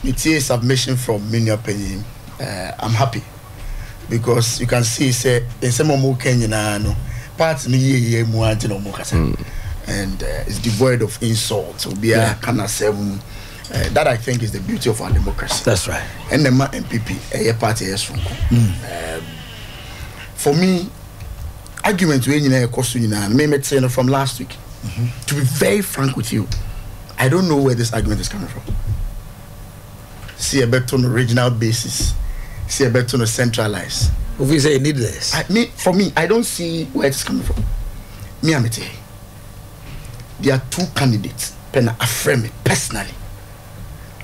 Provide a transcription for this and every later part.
it's a submission from Minya Penny. I'm happy because you can see say in some more Kenya no parts me and it's devoid of insult. So be a kind seven. That I think is the beauty of our democracy. That's right. And the NPP, a party is from. For me, argument from last week. To be very frank with you, I don't know where this argument is coming from. See a better on a regional basis. See a better on a centralized. If we say needless. For me, I don't see where it's coming from. Me, I'm there are two candidates. Pena affirm me personally.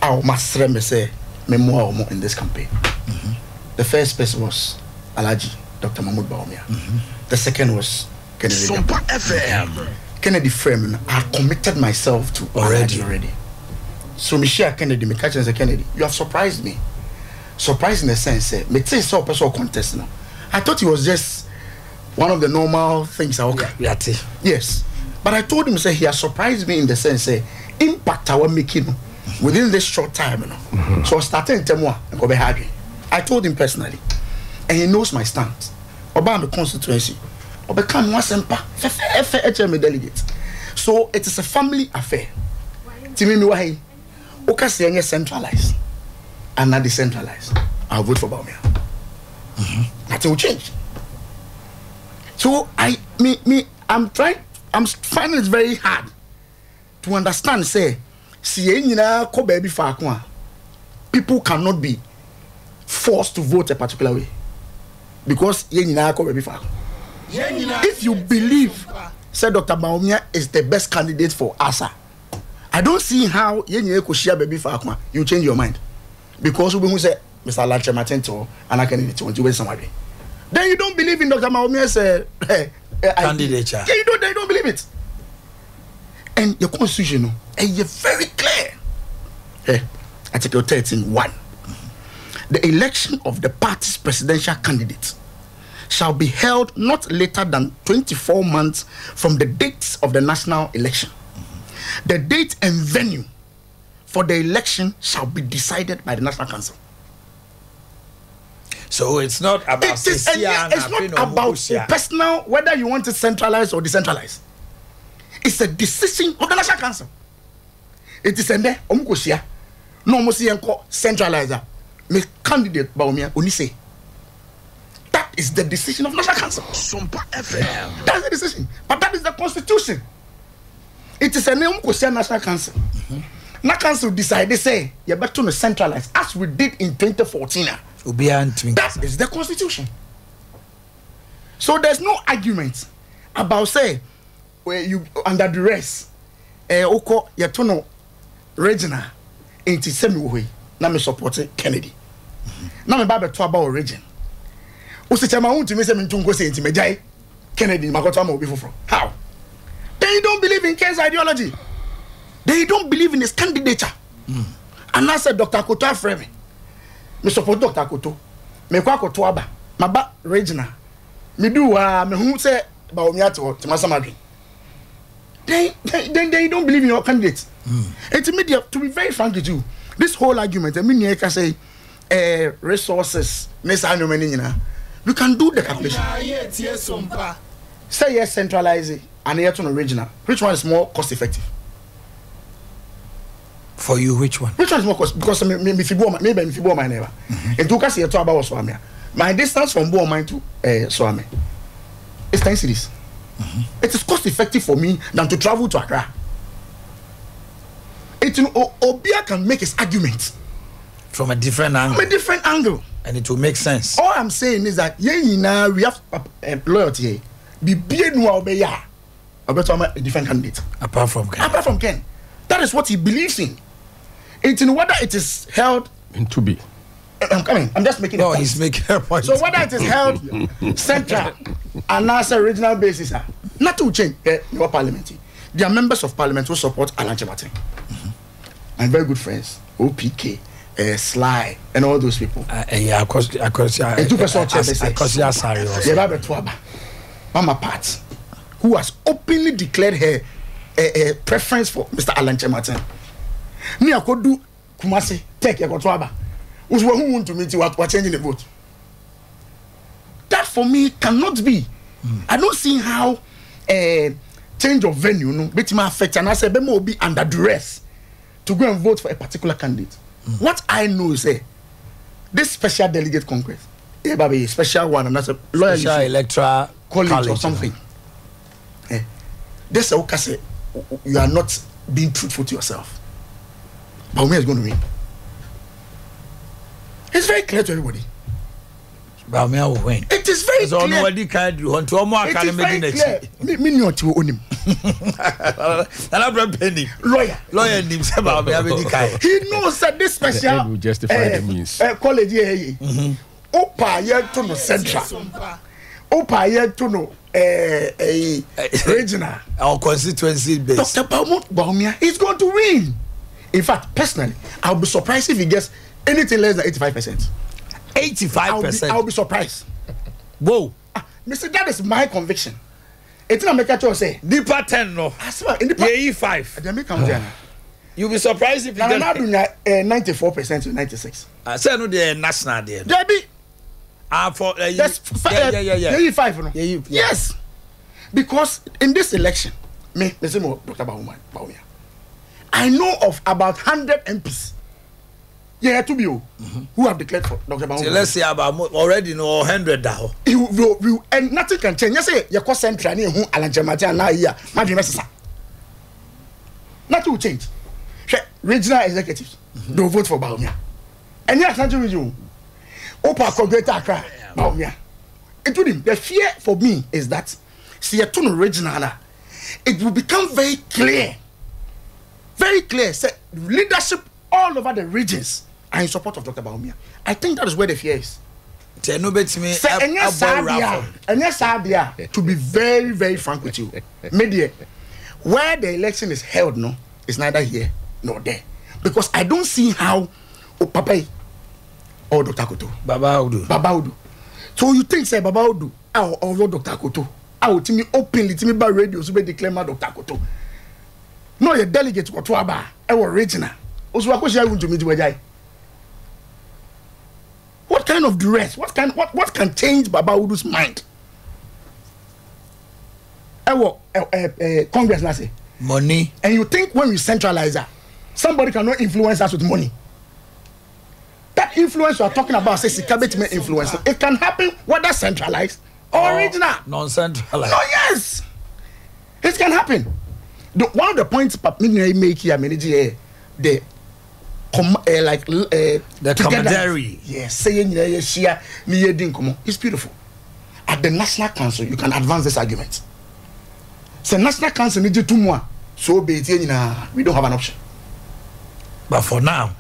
I must say me more in this campaign. The first person was Alaji, Dr. Mahmoud Bawumia. The second was Kennedy. SOMPA FM. Kennedy Frame, I committed myself to already. So Michelle Kennedy, me catch and say Kennedy, you have surprised me. Surprised in the sense, me say so personal contest now. I thought it was just one of the normal things. Yes, but I told him say he has surprised me in the sense say impact I was making within this short time, So starting Temwa and go be happy. I told him personally, and he knows my stance about the constituency. Become one SOMPA delegate. So it is a family affair. Timimi wahi, oka say centralized and not decentralized. I'll vote for Bawumia. Nothing will change. So I'm finding it very hard to understand. Say, people cannot be forced to vote a particular way because if you believe, said Dr. Bawumia is the best candidate for ASA, I don't see how you change your mind because we say Mr. Lanche Matento and I can do somebody. Then you don't believe in Dr. Bawumia's candidature. Yeah, they don't believe it. And your constitution is very clear. Article 13(1). The election of the party's presidential candidate shall be held not later than 24 months from the dates of the national election. The date and venue for the election shall be decided by the National Council. So it's not about it's not about personal, whether you want it centralized or decentralized. It's a decision of the National Council. It is in there, no more centralizer. Me candidate Bawumia only say. That is the decision of National Council. SOMPA FM. That's the decision. But that is the constitution. It is a name National Council. National Council decide, they say, you better to centralize, as we did in 2014. That is the constitution. So there's no argument about, say, where you under duress, Oko, Yatono, Regina, into semi-way, now me supporting Kennedy. Now me babe to about origin. Usichama unti me se mintungo se inti mejai Kennedy makota mo before from. How? They don't believe in Ken's ideology. They don't believe in his candidature. And I said Dr. Koto Afremi. Me support Dr. Koto. Me kwa Koto aba. Maba Regina. Me do me who say Bawumia to Masamadri. They don't believe in your candidate. It's immediate, to be very frank with you. This whole argument, I mean, you can say resources, you can do the calculation. Say yes, centralize it, and yet on original. Which one is more cost effective? For you, which one? Which one is more cost? Because maybe if you bought my neighbor, and to cast about Swami, my distance from Bawumia to Swami is 10 cities. It is cost effective for me than to travel to Accra. Obia can make his argument from a different angle. And it will make sense. All I'm saying is that we have loyalty. Be a different candidate. Apart from Ken. That is what he believes in. It's in whether it is held in to be. I'm coming. I'm just making a point. He's making a point. So whether it is held central and as a regional basis, nothing will change. Your parliament. There are members of parliament who support Alan Chebating. And very good friends. OPK, Sly, and all those people. Yeah, of course. Mama Pat, who has openly declared her preference for Mr. Alan Chebating. Me, I could do Kumasi take Ekotwaba. Who want to meet you what changing the vote. That for me cannot be. I don't see how change of venue no bet me affect, and I say be more be under duress to go and vote for a particular candidate. What I know is this special delegate congress, a special one, and that's a special electoral college or something. This say you are not being truthful to yourself. Bawumia is going to win. It's very clear to everybody. Bawumia will win. It is very clear. Nobody can do on to more academy. Me not you own him. Lawyer named Bawumia. He knows that this special will justify the means. College here. Opa yet to no central. Opa yet to no regional our constituency base. Dr. Bawumia is going to win. In fact, personally, I'll be surprised if he gets anything less than 85%. 85%. I'll be surprised. Whoa. Mr. That is my conviction. It's not make a say. Deeper 10 no. Yeah, 5. You'll be surprised if you get 94% to 96. I say no the national there. Debbie. For yeah. 5 no. Yes. Because in this election, me say more Dr. Bawumia. I know of about 100 MPs. Yeah, to be who have declared for Dr. Bawumia. So let's say about already no 100 now. And nothing can change. You say you call central ni who Alanjamati na here. Madri Mensah. Nothing will change. Regional executives don't vote for Bawumia. And yes, not you. Opa Greater Accra Bawumia. Including the fear for me is that see a tune regional, it will become very clear. Very clear. Say leadership all over the regions are in support of Dr. Bawumia. I think that is where the fear is. To be very, very frank with you, media, where the election is held, no, it's neither here nor there. Because I don't see how Papa or Dr. Koto. Baba Udu. So you think say Baba Udu or Dr. Koto? I will tell me openly, tell me by radio, so be declare Dr. Koto. No, your delegate to Aba, our regional. Also, what kind of duress? What can change Baba Udu's mind? Congress na say money. And you think when we centralize that, somebody cannot influence us with money? That influence you are talking about, say Sikabet influence. It can happen whether centralized or regional. Non-centralized. No, yes, it can happen. One of the points Papini make here, the camaraderie. Yes, saying it's beautiful. At the National Council, you can advance this argument. So National Council needs two more. So be it, we don't have an option. But for now,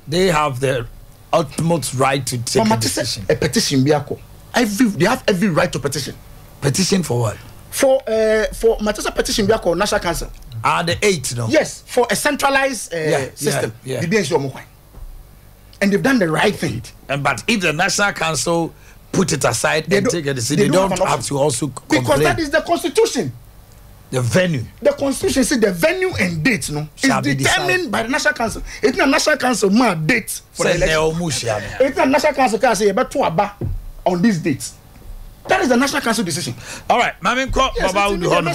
they have the ultimate right to take a petition. A petition, they have every right to petition. Petition for what? For Matisa petition, we are called National Council. The 8, no? Yes, for a centralized system. And they've done the right thing. But if the National Council put it aside and take a decision, they don't have to also complain. Because that is the Constitution. The venue. The Constitution says the venue and date, no, is determined by the National Council. It's not National Council date for the election. It's not National Council can say about to Aba on this date. That is the National Council decision. All right, Mami, Baba Udu Hono,